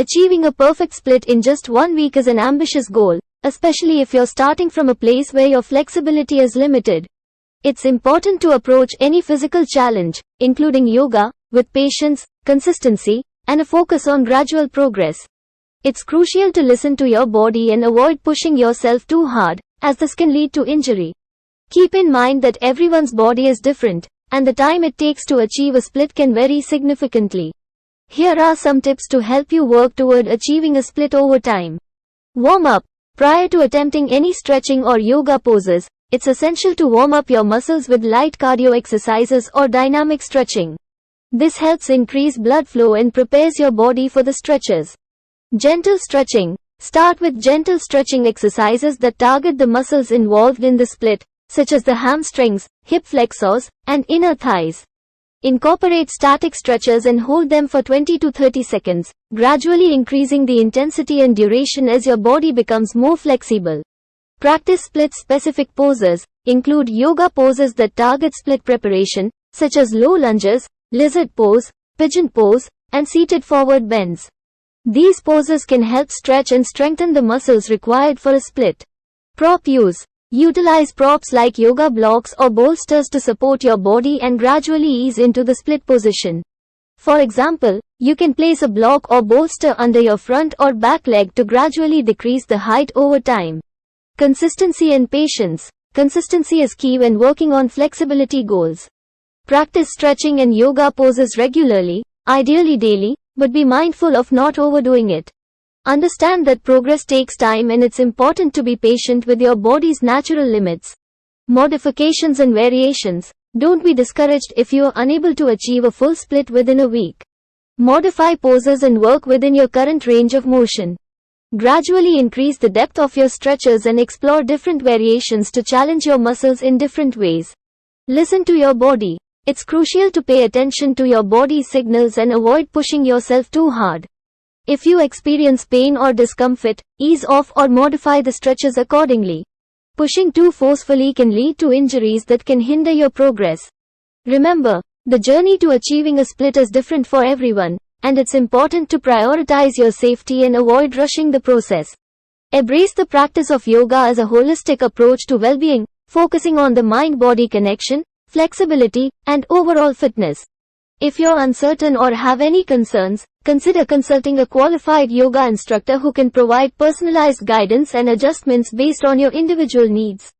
Achieving a perfect split in just 1 week is an ambitious goal, especially if you're starting from a place where your flexibility is limited. It's important to approach any physical challenge, including yoga, with patience, consistency, and a focus on gradual progress. It's crucial to listen to your body and avoid pushing yourself too hard, as this can lead to injury. Keep in mind that everyone's body is different, and the time it takes to achieve a split can vary significantly. Here are some tips to help you work toward achieving a split over time. Warm up. Prior to attempting any stretching or yoga poses, it's essential to warm up your muscles with light cardio exercises or dynamic stretching. This helps increase blood flow and prepares your body for the stretches. Gentle stretching. Start with gentle stretching exercises that target the muscles involved in the split, such as the hamstrings, hip flexors, and inner thighs. Incorporate static stretches and hold them for 20 to 30 seconds, gradually increasing the intensity and duration as your body becomes more flexible. Practice split-specific poses. Include yoga poses that target split preparation, such as low lunges, lizard pose, pigeon pose, and seated forward bends. These poses can help stretch and strengthen the muscles required for a split. Prop use. Utilize props like yoga blocks or bolsters to support your body and gradually ease into the split position. For example, you can place a block or bolster under your front or back leg to gradually decrease the height over time. Consistency and patience. Consistency is key when working on flexibility goals. Practice stretching and yoga poses regularly, ideally daily, but be mindful of not overdoing it. Understand that progress takes time and it's important to be patient with your body's natural limits. Modifications and variations. Don't be discouraged if you are unable to achieve a full split within a week. Modify poses and work within your current range of motion. Gradually increase the depth of your stretches and explore different variations to challenge your muscles in different ways. Listen to your body. It's crucial to pay attention to your body's signals and avoid pushing yourself too hard. If you experience pain or discomfort, ease off or modify the stretches accordingly. Pushing too forcefully can lead to injuries that can hinder your progress. Remember, the journey to achieving a split is different for everyone, and it's important to prioritize your safety and avoid rushing the process. Embrace the practice of yoga as a holistic approach to well-being, focusing on the mind-body connection, flexibility, and overall fitness. If you're uncertain or have any concerns, consider consulting a qualified yoga instructor who can provide personalized guidance and adjustments based on your individual needs.